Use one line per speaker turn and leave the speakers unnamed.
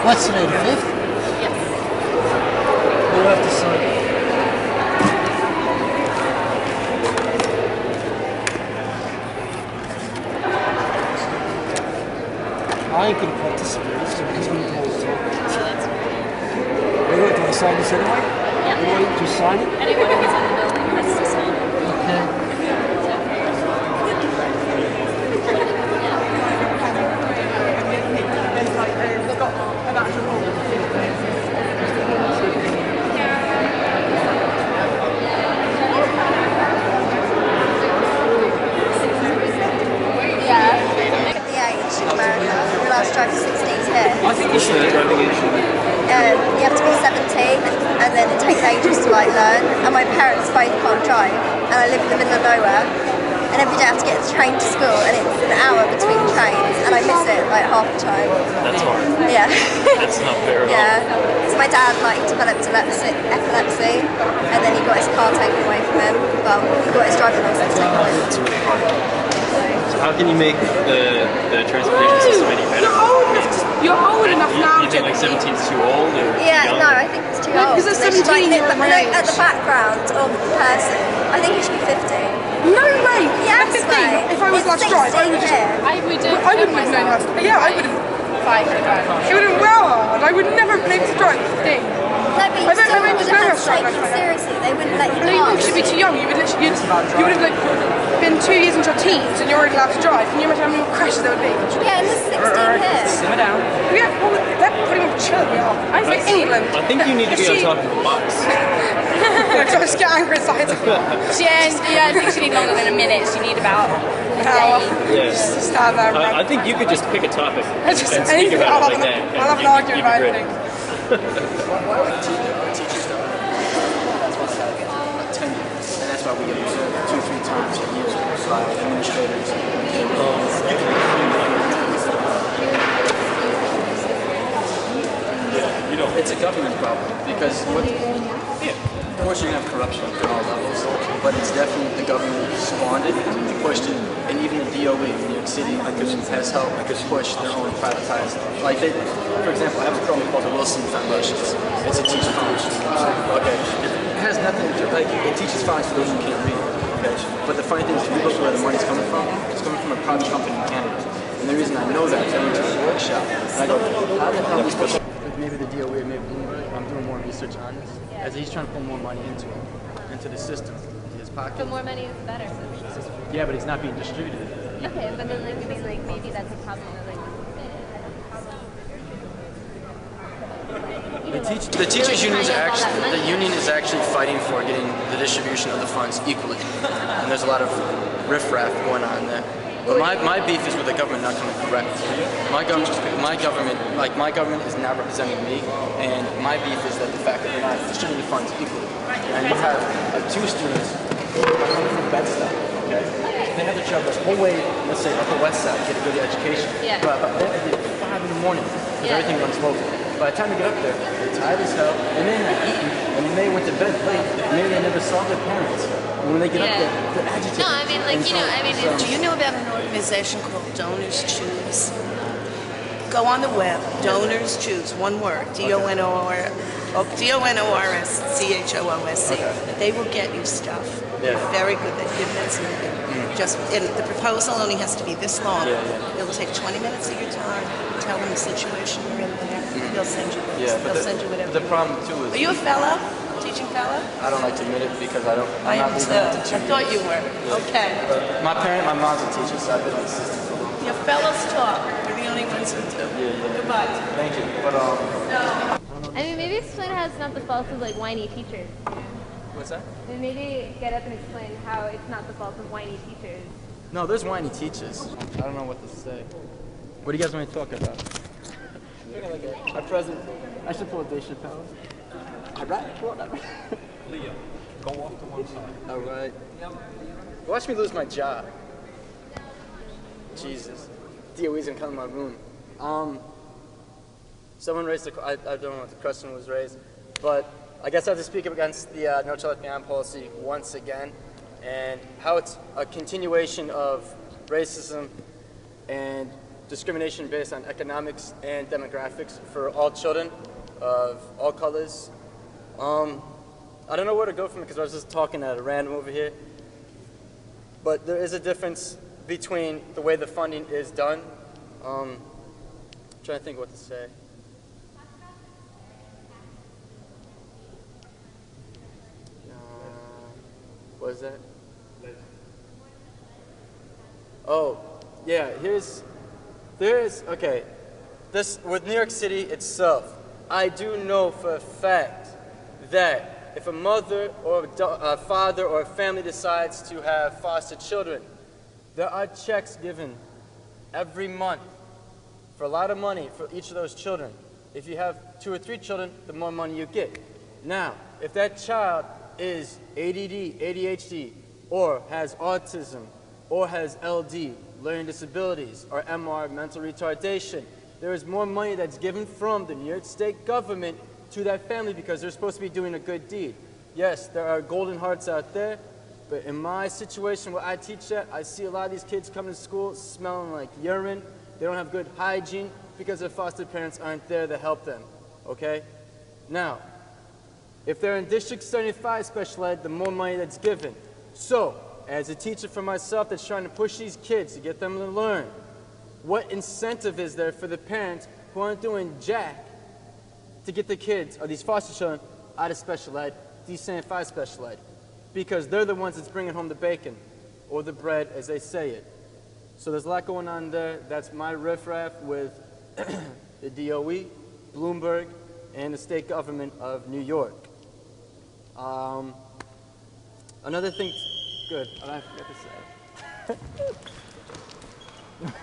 What's today, the 5th?
Yes.
We'll have to sign. I ain't gonna participate, so he's gonna hold it. Wait, do I sign this anyway?
Yeah.
Wait, just sign it?
Anyone who's in the building has to sign it.
Okay.
Last drive to 16s here.
I think you should driving age.
You have to be 17 and then it takes ages to like learn, and my parents both can't drive and I live in the middle of nowhere and every day I have to get the train to school and it's an hour between trains and I miss it like half the time.
That's hard.
Yeah.
That's not fair at all.
Yeah. So my dad like developed epilepsy and then he got his car taken away from him. Well, he got his driving license taken away.
It's really hard. So how can you make the transportation system any better?
You're old enough now.
You think like 17 is too old? Or
Yeah,
too young?
no, I think it's too old.
Because at 17
look
you're my age.
at the background of the person. I think it should be 15.
No way!
Yes,
At 15,
way.
if I was last drive, I would just...
I would have
known last. Yeah, I would have... It would have been well hard. I would never have been able to drive at 15.
No, but you
I bet
still
my
would
range is
have
very
had to take
strong,
it
that's
seriously. They wouldn't let you
No, you
pass.
should be too young. You would literally... You would have like been 2 years into your teens and you're already allowed to drive. Can you imagine how many more crashes there would be?
Yeah, and there's 16 here.
Simmer down. Yeah, well, they're pretty much chill, we are. I'm from England.
I think you need to be on top of the box.
So I just get angry inside.
Yeah, I think she need longer than a minute. She need about a
Hour.
day.
Yeah.
Just to stand there.
I think you could just pick a topic and speak
anything,
about it like that.
I'll have an argument about anything.
And that's why we get 2-3 times a year by administrators. It's a government problem because of course you're gonna have corruption at all levels, but it's definitely the government spawned it, pushed it, and even the DOE in New York City has helped push their own privatized. Like they, for example, I have a program called the Wilson Foundation. It's a teach foundation. Okay, it has nothing to like. It teaches phonics for those who can't read. Okay, but the funny thing is, if you look where the money's coming from, it's coming from a private company in Canada. And the reason I know that is I went to a workshop and I go, how the hell is this? Maybe the DOE, maybe Bloomberg. I'm doing more research on this, as he's trying to put more money into the system, into his pocket.
The more money is better.
Yeah, but it's not being distributed.
Okay, but then like, I mean, like maybe that's a problem.
The teachers' union is actually fighting for getting the distribution of the funds equally, and there's a lot of riffraff going on there. But my beef is with the government not coming correct. My government is not representing me, and my beef is that the fact that they're not distributing the funds equally. And you have 2 students from Bed-Stuy, okay? They have to travel this whole way, let's say Upper West Side, to get a good education.
Yeah.
But they have to get 5 in the morning because everything runs local. By the time they get up there, they're tired as hell. They may not eat, and they may went to bed late. Maybe they never saw their parents. And when they get up there, they're agitated.
No, I mean, like,
And
you know, I mean,
so,
do you know about an organization called Donors Choose? Go on the web, Donors Choose, one word, DONORSCHOOSC.
Okay.
They will get you stuff.
Yeah.
Very good. They give that to you. Just, and the proposal only has to be this long.
Yeah.
It'll take 20 minutes of your time. Tell them the situation you're in there. They'll send you this.
Yeah, but
They'll send you whatever.
the problem too is
Are you a fellow? Teaching fellow?
I don't like to admit it because I'm
I
not
am
leaving
too.
after 2
I thought
years.
you were. Okay.
My mom's a teacher, so I've been an assistant for a long time.
Your fellows talk. We're the only ones who do.
Yeah.
Goodbye.
Thank you. But
I mean, maybe explain how it's not the fault of like whiny teachers.
what's that?
And maybe get up and explain how it's not the fault of whiny teachers.
No, there's whiny teachers. I don't know what to say. What do you guys want to talk about? Our president. I support Dave Chappelle.
Leo, go off to one side.
All right. Watch me lose my job. Jesus. DOE's gonna come in my room. Someone raised the. I don't know what the question was raised, but I guess I have to speak up against the No Child Left Behind policy once again, and how it's a continuation of racism and discrimination based on economics and demographics for all children of all colors. I don't know where to go from it because I was just talking at a random over here. But there is a difference between the way the funding is done. I'm trying to think what to say. What is that? Oh, yeah, okay. This, with New York City itself, I do know for a fact that if a mother or a father or a family decides to have foster children, there are checks given every month for a lot of money for each of those children. If you have 2 or 3 children, the more money you get. Now, if that child is ADD, ADHD, or has autism, or has LD, learning disabilities, or MR, mental retardation, there is more money that's given from the New York State government to that family because they're supposed to be doing a good deed. Yes, there are golden hearts out there, but in my situation where I teach at, I see a lot of these kids coming to school smelling like urine. They don't have good hygiene because their foster parents aren't there to help them, okay? Now, if they're in District 75 special ed, the more money that's given. So, as a teacher for myself that's trying to push these kids to get them to learn, what incentive is there for the parents who aren't doing jack to get the kids, or these foster children, out of special ed, D75 special ed? Because they're the ones that's bringing home the bacon, or the bread, as they say it. So there's a lot going on there. That's my riffraff with the DOE, Bloomberg, and the state government of New York. Another thing, good, I forgot to say.